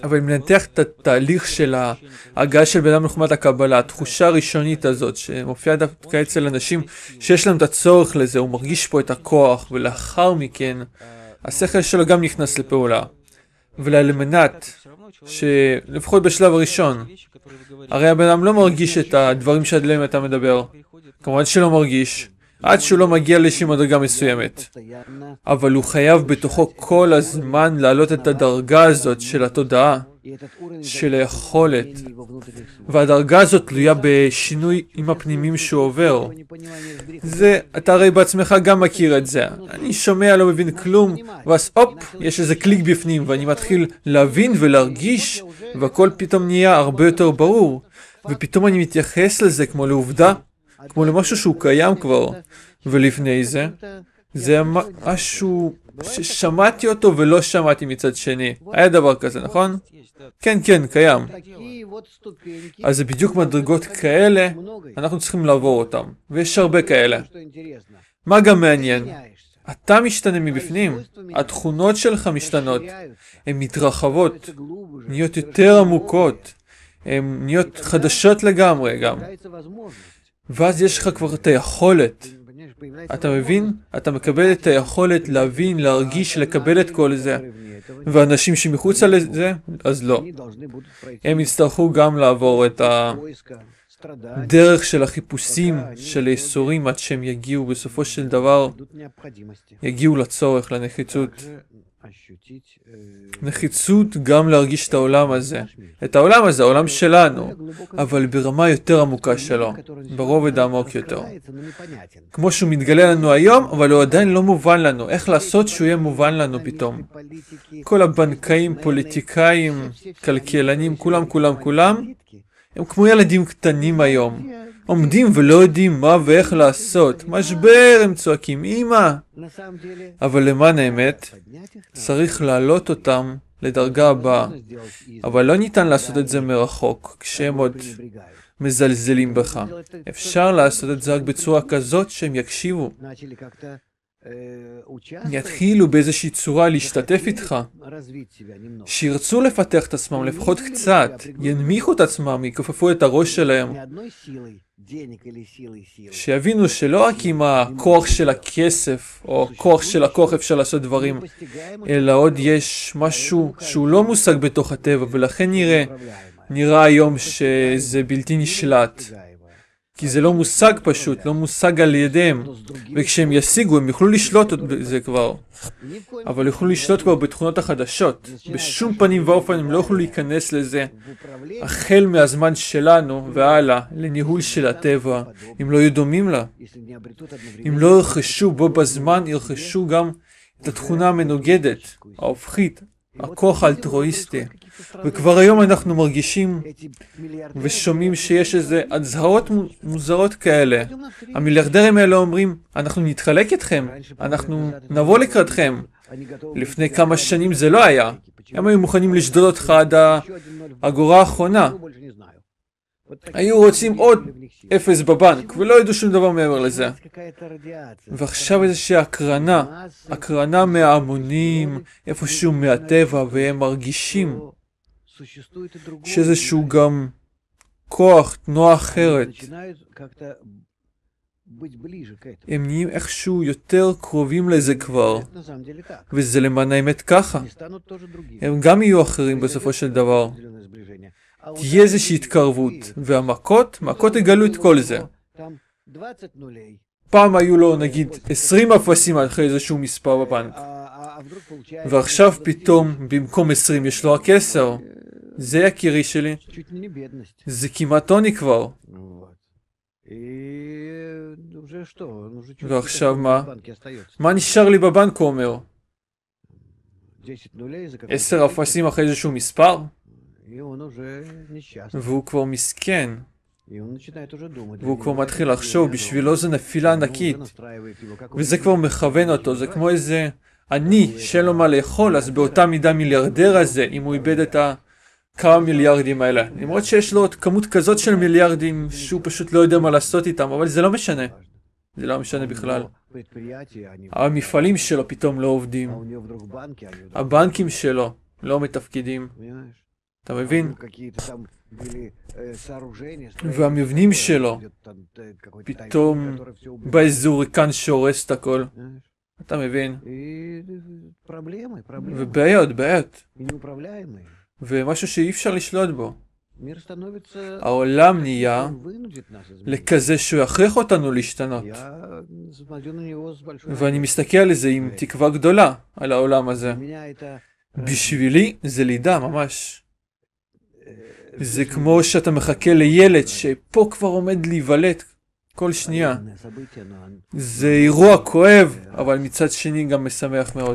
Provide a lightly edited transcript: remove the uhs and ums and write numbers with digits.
אבל אם ננתח את התהליך של ההגעה של בן אדם לחוכמת הקבלה, התחושה הראשונית הזאת שמופיעה דווקא אצל אנשים שיש להם את הצורך לזה, הוא מרגיש פה את הכוח, ולאחר מכן השכל שלו גם נכנס לפעולה. ולאלמנת, שלפחות בשלב הראשון, הרי הבן אדם לא מרגיש את הדברים שעליהם אתה מדבר. כמובן שלא מרגיש, עד שהוא לא מגיע לאיזושהי מדרגה מסוימת. אבל הוא חייב בתוכו כל הזמן להעלות את הדרגה הזאת של התודעה, של היכולת. והדרגה הזאת תלויה בשינוי עם הפנימים שהוא עובר. זה, אתה הרי בעצמך גם מכיר את זה. אני שומע, לא מבין כלום, ואז הופ, יש איזה קליק בפנים, ואני מתחיל להבין ולהרגיש, והכל פתאום נהיה הרבה יותר ברור. ופתאום אני מתייחס לזה כמו לעובדה, כמו למשהו שהוא קיים כבר. ולפני זה, זה משהו ששמעתי אותו ולא שמעתי מצד שני. היה דבר כזה, נכון? כן, כן, קיים. אז זה בדיוק מדרגות כאלה, אנחנו צריכים לעבור אותם. ויש הרבה כאלה. מה גם מעניין? אתה משתנה מבפנים, התכונות שלך משתנות, הן מתרחבות, נהיות יותר עמוקות, הן נהיות חדשות לגמרי גם. ואז יש לך כבר את היכולת. אתה מבין? אתה מקבל את היכולת להבין, להרגיש, לקבל את כל זה. ואנשים שמחוץ לזה, אז לא. הם יצטרכו גם לעבור את הדרך של החיפושים, של היסורים, עד שהם יגיעו בסופו של דבר, יגיעו לצורך, לנחיצות. נחיצות גם להרגיש את העולם הזה. את העולם הזה, העולם שלנו, אבל ברמה יותר עמוקה שלו, ברובד העמוק יותר. כמו שהוא מתגלה לנו היום, אבל הוא עדיין לא מובן לנו. איך לעשות שהוא יהיה מובן לנו פתאום? כל הבנקאים, פוליטיקאים, כלכלנים, כולם, הם כמו ילדים קטנים היום. עומדים ולא יודעים מה ואיך לעשות. משבר, הם צועקים, אמא. אבל למען האמת, צריך להעלות אותם לדרגה הבאה. אבל לא ניתן לעשות את זה מרחוק, כשהם עוד מזלזלים בך. אפשר לעשות את זה רק בצורה כזאת שהם יקשיבו. יתחילו באיזושהי צורה להשתתף איתך. שירצו לפתח את עצמם לפחות קצת, ינמיכו את עצמם, יכופפו את הראש שלהם. שיבינו שלא רק עם הכוח של הכסף, או כוח של הכוח אפשר לעשות דברים, אלא עוד יש משהו שהוא לא מושג בתוך הטבע, ולכן נראה היום שזה בלתי נשלט. כי זה לא מושג פשוט, לא מושג על ידיהם. וכשהם ישיגו, הם יוכלו לשלוט בזה כבר. אבל יוכלו לשלוט כבר בתכונות החדשות. בשום פנים ואופן הם לא יוכלו להיכנס לזה. החל מהזמן שלנו והלאה, לניהול של הטבע, אם לא יהיו דומים לה. אם לא ירכשו בו בזמן, ירכשו גם את התכונה המנוגדת, ההופכית, הכוח האלטרואיסטי. וכבר היום אנחנו מרגישים ושומעים שיש איזה הצהרות מוזרות כאלה. המיליארדרים האלה אומרים, אנחנו נתחלק איתכם, אנחנו נבוא לקראתכם. לפני כמה שנים זה לא היה. הם היו מוכנים לשדוד אותך עד האגורה האחרונה. היו רוצים עוד אפס בבנק, ולא ידעו שום דבר מעבר לזה. ועכשיו איזושהי הקרנה מההמונים, איפשהו מהטבע, והם מרגישים שאיזשהו גם כוח, תנועה אחרת. הם נהיים איכשהו יותר קרובים לזה כבר, וזה למען האמת ככה. הם גם יהיו אחרים בסופו של דבר. תהיה איזושהי התקרבות, והמכות יגלו את כל זה. פעם היו לו נגיד 20 אפסים אחרי איזשהו מספר בבנק, ועכשיו פתאום במקום 20 יש לו רק 10. זה יקירי שלי. זה כמעט עוני כבר. ועכשיו מה? מה נשאר לי בבנק, הוא אומר? 10 אפסים אחרי איזשהו מספר? והוא כבר מסכן. והוא כבר מתחיל לחשוב, בשבילו זה נפילה ענקית. וזה כבר מכוון אותו, זה כמו איזה אני שאין לו מה לאכול, אז באותה מידה מיליארדר הזה, אם הוא איבד את כמה מיליארדים האלה. למרות שיש לו עוד כמות כזאת של מיליארדים שהוא פשוט לא יודע מה לעשות איתם, אבל זה לא משנה. זה לא משנה בכלל. המפעלים שלו פתאום לא עובדים. הבנקים שלו לא מתפקדים. אתה מבין? והמבנים שלו פתאום באזור כאן שהורס את הכל. אתה מבין? ובעיות, בעיות. ומשהו שאי אפשר לשלוט בו. העולם נהיה לכזה שהוא יכריח אותנו להשתנות. ואני מסתכל על זה עם תקווה גדולה, על העולם הזה. בשבילי זה לידה ממש. זה כמו שאתה מחכה לילד שפה כבר עומד להיוולד כל שנייה. זה אירוע כואב, אבל מצד שני גם משמח מאוד.